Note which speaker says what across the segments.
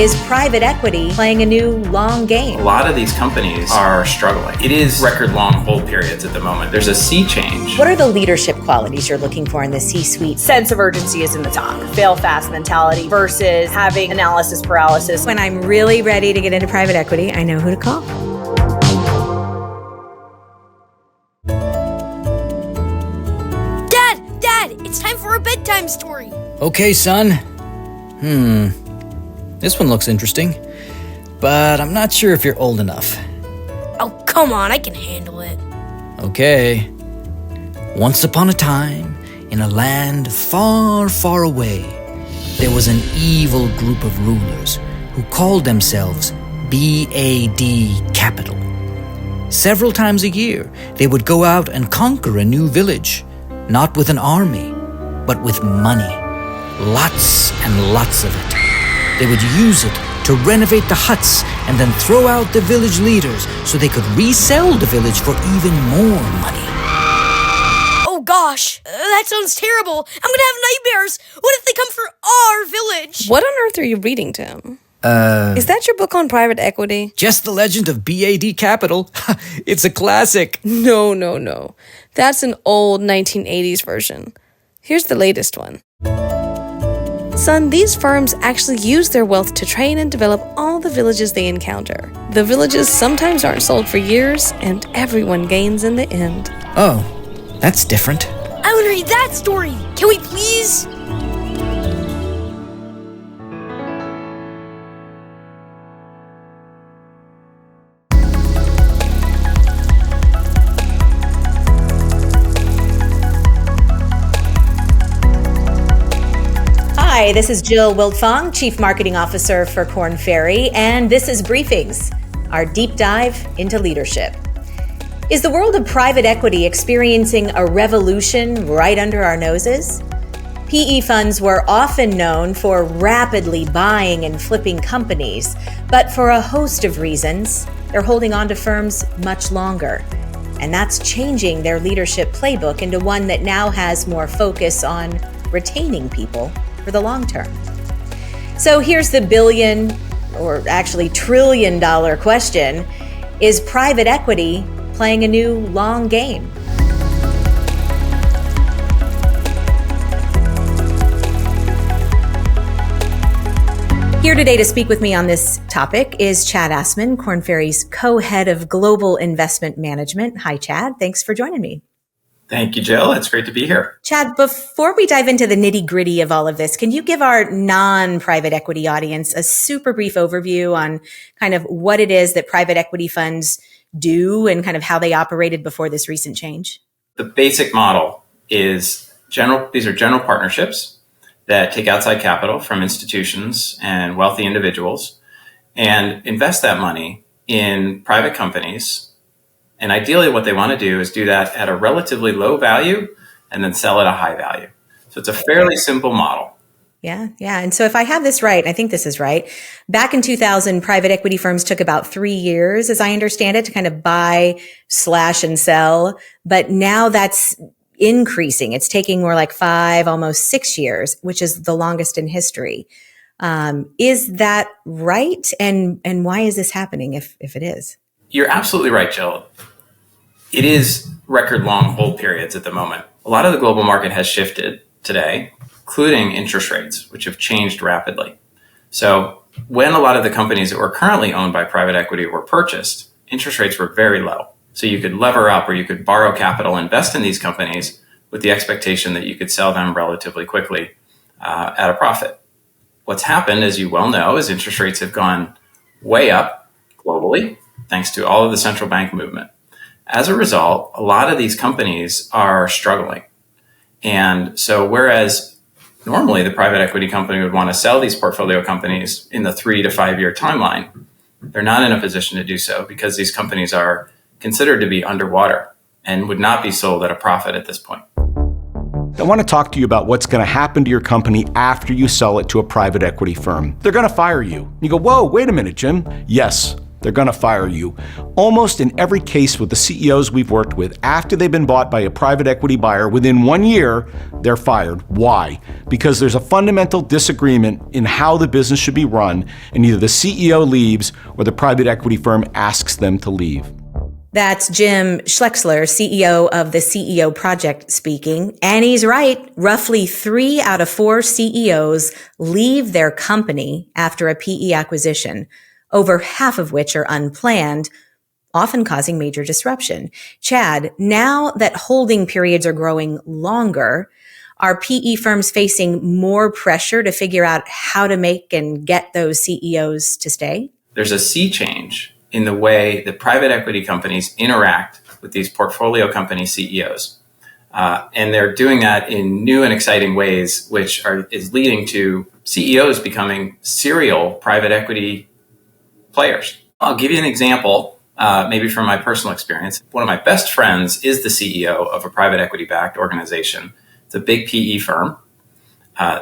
Speaker 1: Is private equity playing a new long game?
Speaker 2: A lot of these companies are struggling. It is record long hold periods at the moment. There's a sea change.
Speaker 1: What are the leadership qualities you're looking for in the C-suite?
Speaker 3: Sense of urgency is in the top. Fail fast mentality versus having analysis paralysis.
Speaker 1: When I'm really ready to get into private equity, I know who to call.
Speaker 4: Dad, it's time for a bedtime story.
Speaker 5: Okay, son. This one looks interesting, but I'm not sure if you're old enough.
Speaker 4: Oh, come on, I can handle it.
Speaker 5: Okay. Once upon a time, in a land far, far away, there was an evil group of rulers who called themselves BAD Capital. Several times a year, they would go out and conquer a new village, not with an army, but with money. Lots and lots of it. They would use it to renovate the huts and then throw out the village leaders so they could resell the village for even more money.
Speaker 4: Oh gosh, that sounds terrible. I'm gonna have nightmares. What if they come for our village?
Speaker 6: What on earth are you reading, Tim? Is that your book on private equity?
Speaker 5: Just the Legend of BAD Capital. It's a classic.
Speaker 6: No. That's an old 1980s version. Here's the latest one. Son, these firms actually use their wealth to train and develop all the villages they encounter. The villages sometimes aren't sold for years, and everyone gains in the end.
Speaker 5: Oh, that's different.
Speaker 4: I want to read that story. Can we please?
Speaker 1: Hi, this is Jill Wildfong, Chief Marketing Officer for Korn Ferry, and this is Briefings, our deep dive into leadership. Is the world of private equity experiencing a revolution right under our noses? PE funds were often known for rapidly buying and flipping companies, but for a host of reasons, they're holding on to firms much longer. And that's changing their leadership playbook into one that now has more focus on retaining people for the long term. So here's the billion, or actually trillion-dollar question. Is private equity playing a new long game? Here today to speak with me on this topic is Chad Assman, Korn Ferry's co-head of Global Investment Management. Hi, Chad. Thanks for joining me.
Speaker 2: Thank you, Jill. It's great to be here.
Speaker 1: Chad, before we dive into the nitty-gritty of all of this, can you give our non-private equity audience a super brief overview on kind of what it is that private equity funds do and kind of how they operated before this recent change?
Speaker 2: The basic model is these are general partnerships that take outside capital from institutions and wealthy individuals and invest that money in private companies. And ideally, what they want to do is do that at a relatively low value and then sell at a high value. So it's a fairly simple model.
Speaker 1: Yeah. And so if I have this right, I think this is right. Back in 2000, private equity firms took about 3 years, as I understand it, to kind of buy, slash, and sell. But now that's increasing. It's taking more like 5, almost 6 years, which is the longest in history. Is that right? And why is this happening if it is?
Speaker 2: You're absolutely right, Jill. It is record long hold periods at the moment. A lot of the global market has shifted today, including interest rates, which have changed rapidly. So when a lot of the companies that were currently owned by private equity were purchased, interest rates were very low. So you could lever up or you could borrow capital, invest in these companies with the expectation that you could sell them relatively quickly at a profit. What's happened, as you well know, is interest rates have gone way up globally, thanks to all of the central bank movement. As a result, a lot of these companies are struggling. And so whereas normally the private equity company would want to sell these portfolio companies in the 3 to 5 year timeline, they're not in a position to do so because these companies are considered to be underwater and would not be sold at a profit at this point.
Speaker 7: I want to talk to you about what's going to happen to your company after you sell it to a private equity firm. They're going to fire you. You go, whoa, wait a minute, Jim. Yes, they're going to fire you. Almost in every case with the CEOs we've worked with, after they've been bought by a private equity buyer, within 1 year, they're fired. Why? Because there's a fundamental disagreement in how the business should be run, and either the CEO leaves or the private equity firm asks them to leave.
Speaker 1: That's Jim Schlexler, CEO of the CEO Project, speaking. And he's right. Roughly 3 out of 4 CEOs leave their company after a PE acquisition, over half of which are unplanned, often causing major disruption. Chad, now that holding periods are growing longer, are PE firms facing more pressure to figure out how to make and get those CEOs to stay?
Speaker 2: There's a sea change in the way that private equity companies interact with these portfolio company CEOs. And they're doing that in new and exciting ways, which is leading to CEOs becoming serial private equity players. I'll give you an example, maybe from my personal experience. One of my best friends is the CEO of a private equity-backed organization. It's a big PE firm.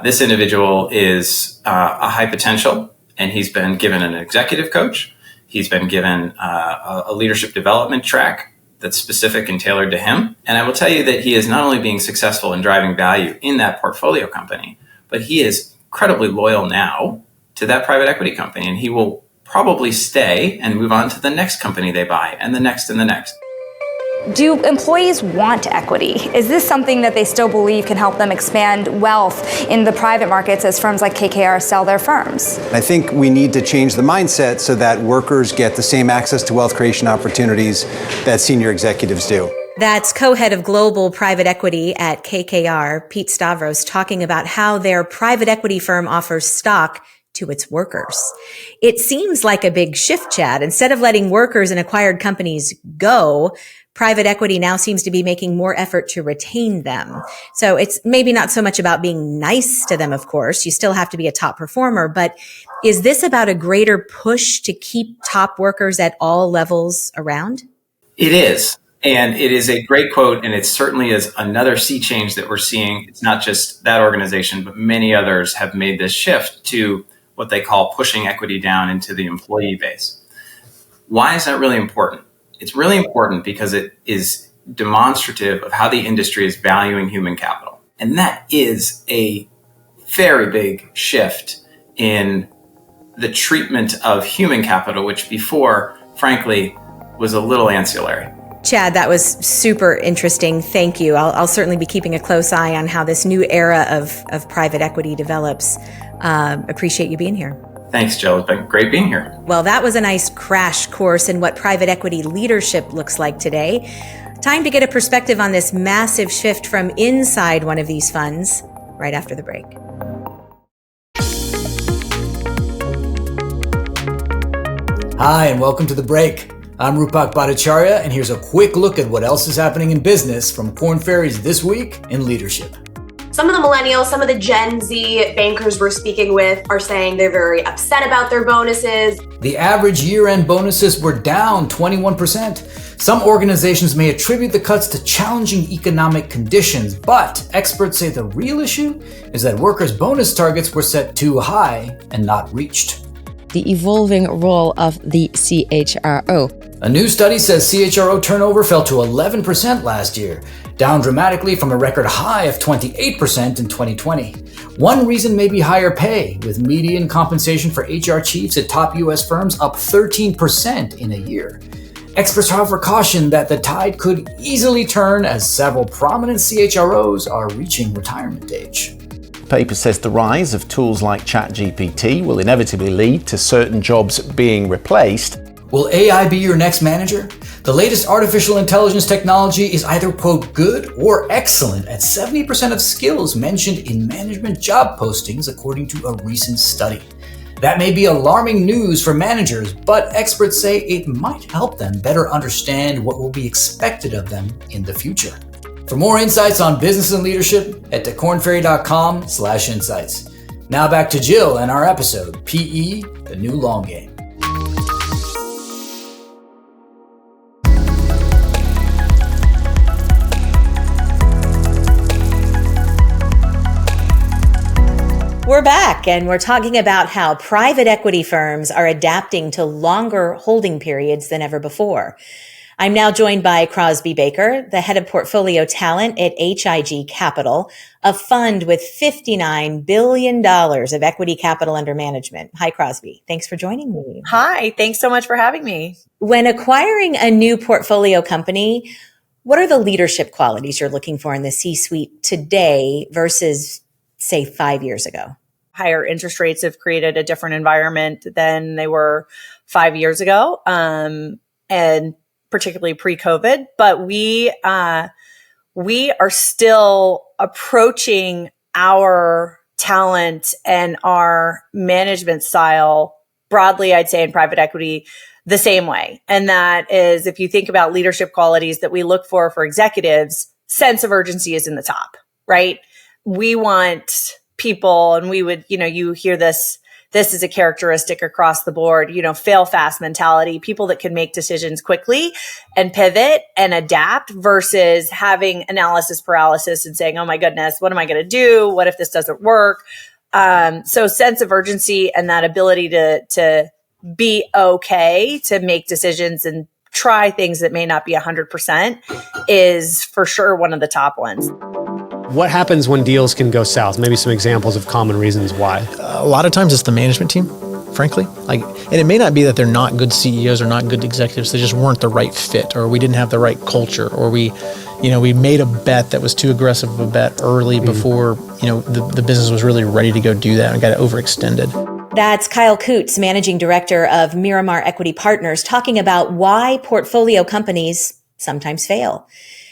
Speaker 2: This individual is a high potential, and he's been given an executive coach. He's been given a leadership development track that's specific and tailored to him. And I will tell you that he is not only being successful in driving value in that portfolio company, but he is incredibly loyal now to that private equity company. And he will probably stay and move on to the next company they buy and the next and the next.
Speaker 8: Do employees want equity? Is this something that they still believe can help them expand wealth in the private markets as firms like KKR sell their firms?
Speaker 9: I think we need to change the mindset so that workers get the same access to wealth creation opportunities that senior executives do.
Speaker 1: That's co-head of global private equity at KKR, Pete Stavros, talking about how their private equity firm offers stock to its workers. It seems like a big shift, Chad. Instead of letting workers in acquired companies go, private equity now seems to be making more effort to retain them. So it's maybe not so much about being nice to them, of course. You still have to be a top performer, but is this about a greater push to keep top workers at all levels around?
Speaker 2: It is. And it is a great quote, and it certainly is another sea change that we're seeing. It's not just that organization, but many others have made this shift to what they call pushing equity down into the employee base. Why is that really important? It's really important because it is demonstrative of how the industry is valuing human capital. And that is a very big shift in the treatment of human capital, which before, frankly, was a little ancillary.
Speaker 1: Chad, that was super interesting. Thank you. I'll certainly be keeping a close eye on how this new era of private equity develops. Appreciate you being here.
Speaker 2: Thanks, Jill. It's been great being here.
Speaker 1: Well, that was a nice crash course in what private equity leadership looks like today. Time to get a perspective on this massive shift from inside one of these funds right after the break.
Speaker 5: Hi, and welcome to The Break. I'm Rupak Bhattacharya, and here's a quick look at what else is happening in business from Korn Ferry's This Week in Leadership.
Speaker 3: Some of the millennials, some of the Gen Z bankers we're speaking with are saying they're very upset about their bonuses.
Speaker 5: The average year-end bonuses were down 21%. Some organizations may attribute the cuts to challenging economic conditions, but experts say the real issue is that workers' bonus targets were set too high and not reached.
Speaker 10: The evolving role of the CHRO.
Speaker 5: A new study says CHRO turnover fell to 11% last year, down dramatically from a record high of 28% in 2020. One reason may be higher pay, with median compensation for HR chiefs at top US firms up 13% in a year. Experts, however, caution that the tide could easily turn as several prominent CHROs are reaching retirement age.
Speaker 11: The paper says the rise of tools like ChatGPT will inevitably lead to certain jobs being replaced.
Speaker 5: Will AI be your next manager? The latest artificial intelligence technology is either, quote, good or excellent at 70% of skills mentioned in management job postings, according to a recent study. That may be alarming news for managers, but experts say it might help them better understand what will be expected of them in the future. For more insights on business and leadership, head to kornferry.com/insights. Now back to Jill and our episode, PE, the New Long Game.
Speaker 1: We're back, and we're talking about how private equity firms are adapting to longer holding periods than ever before. I'm now joined by Crosby Baker, the head of portfolio talent at HIG Capital, a fund with $59 billion of equity capital under management. Hi, Crosby. Thanks for joining me.
Speaker 12: Hi, thanks so much for having me.
Speaker 1: When acquiring a new portfolio company, what are the leadership qualities you're looking for in the C-suite today versus, say, 5 years ago?
Speaker 12: Higher interest rates have created a different environment than they were 5 years ago, and particularly pre-COVID. But we are still approaching our talent and our management style broadly, I'd say, in private equity the same way. And that is, if you think about leadership qualities that we look for executives, sense of urgency is in the top, right? We want people, and we would, you hear this is a characteristic across the board, fail fast mentality, people that can make decisions quickly and pivot and adapt versus having analysis paralysis and saying, oh my goodness, what am I going to do? What if this doesn't work? So sense of urgency and that ability to be okay to make decisions and try things that may not be 100% is for sure one of the top ones.
Speaker 13: What happens when deals can go south? Maybe some examples of common reasons why.
Speaker 14: A lot of times it's the management team, frankly. And it may not be that they're not good CEOs or not good executives. They just weren't the right fit, or we didn't have the right culture, or we made a bet that was too aggressive of a bet early before, the business was really ready to go do that and got overextended.
Speaker 1: That's Kyle Coots, Managing Director of Miramar Equity Partners, talking about why portfolio companies sometimes fail.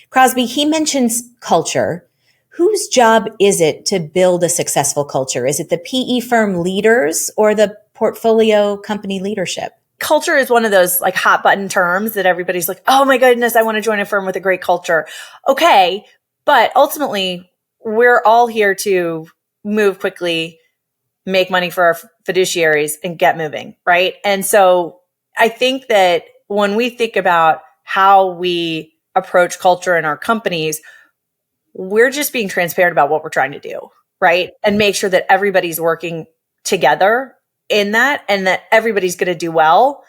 Speaker 1: Crosby, he mentions culture. Whose job is it to build a successful culture? Is it the PE firm leaders or the portfolio company leadership?
Speaker 12: Culture is one of those like hot button terms that everybody's like, oh my goodness, I want to join a firm with a great culture. Okay. But ultimately, we're all here to move quickly, make money for our fiduciaries and get moving. Right. And so I think that when we think about how we approach culture in our companies, we're just being transparent about what we're trying to do, right? And make sure that everybody's working together in that and that everybody's going to do well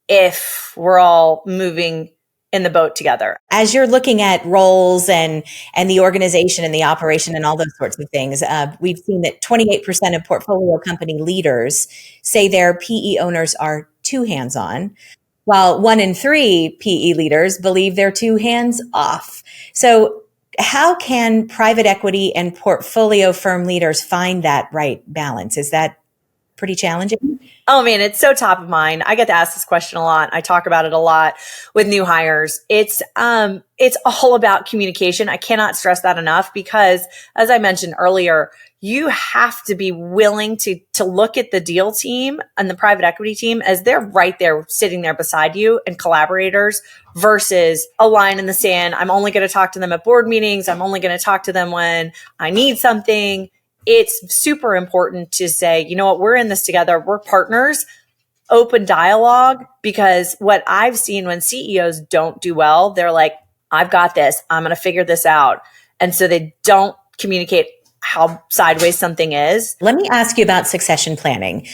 Speaker 12: if we're all moving in the boat together.
Speaker 1: As you're looking at roles and the organization and the operation and all those sorts of things, we've seen that 28% of portfolio company leaders say their PE owners are too hands-on, while 1 in 3 PE leaders believe they're too hands-off. So how can private equity and portfolio firm leaders find that right balance? Is that pretty challenging?
Speaker 12: Oh man, it's so top of mind. I get to ask this question a lot. I talk about it a lot with new hires. It's all about communication. I cannot stress that enough because, as I mentioned earlier, you have to be willing to look at the deal team and the private equity team as they're right there sitting there beside you and collaborators versus a line in the sand. I'm only going to talk to them at board meetings. I'm only going to talk to them when I need something. It's super important to say, you know what, we're in this together. We're partners, open dialogue, because what I've seen when CEOs don't do well, they're like, I've got this. I'm going to figure this out. And so they don't communicate how sideways something is.
Speaker 1: Let me ask you about succession planning.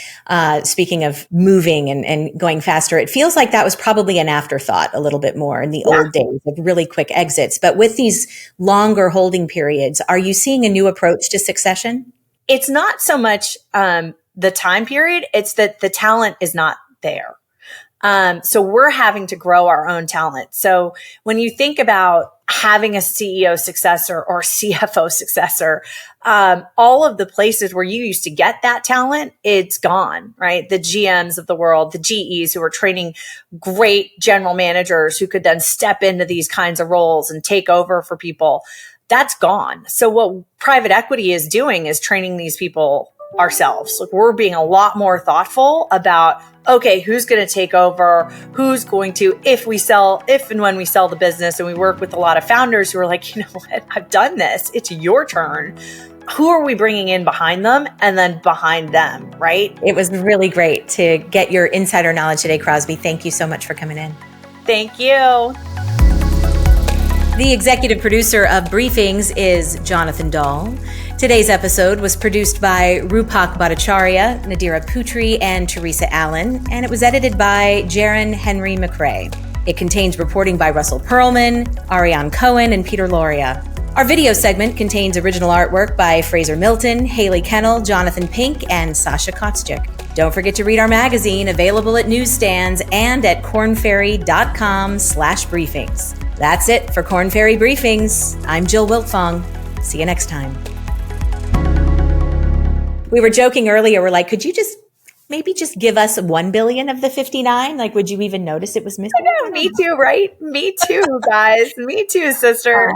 Speaker 1: Speaking of moving and going faster, it feels like that was probably an afterthought a little bit more in the old days of really quick exits. But with these longer holding periods, are you seeing a new approach to succession?
Speaker 12: It's not so much the time period. It's that the talent is not there. So we're having to grow our own talent. So when you think about having a CEO successor or CFO successor, all of the places where you used to get that talent, it's gone, right? The GMs of the world, the GEs who are training great general managers who could then step into these kinds of roles and take over for people, that's gone. So what private equity is doing is training these people ourselves. Like, we're being a lot more thoughtful about, okay, who's going to take over, who's going to, if and when we sell the business. And we work with a lot of founders who are like, you know what, I've done this. It's your turn. Who are we bringing in behind them and then behind them, right?
Speaker 1: It was really great to get your insider knowledge today, Crosby. Thank you so much for coming in.
Speaker 12: Thank you.
Speaker 1: The executive producer of Briefings is Jonathan Dahl. Today's episode was produced by Rupak Bhattacharya, Nadira Putri, and Teresa Allen, and it was edited by Jaron Henry McRae. It contains reporting by Russell Perlman, Ariane Cohen, and Peter Loria. Our video segment contains original artwork by Fraser Milton, Haley Kennel, Jonathan Pink, and Sasha Kotschik. Don't forget to read our magazine, available at newsstands and at kornferry.com/briefings. That's it for Korn Ferry Briefings. I'm Jill Wiltfong. See you next time. We were joking earlier, we're like, could you maybe just give us 1 billion of the 59? Like, would you even notice it was missing?
Speaker 12: I know, me too, right? Me too, guys. Me too, sister.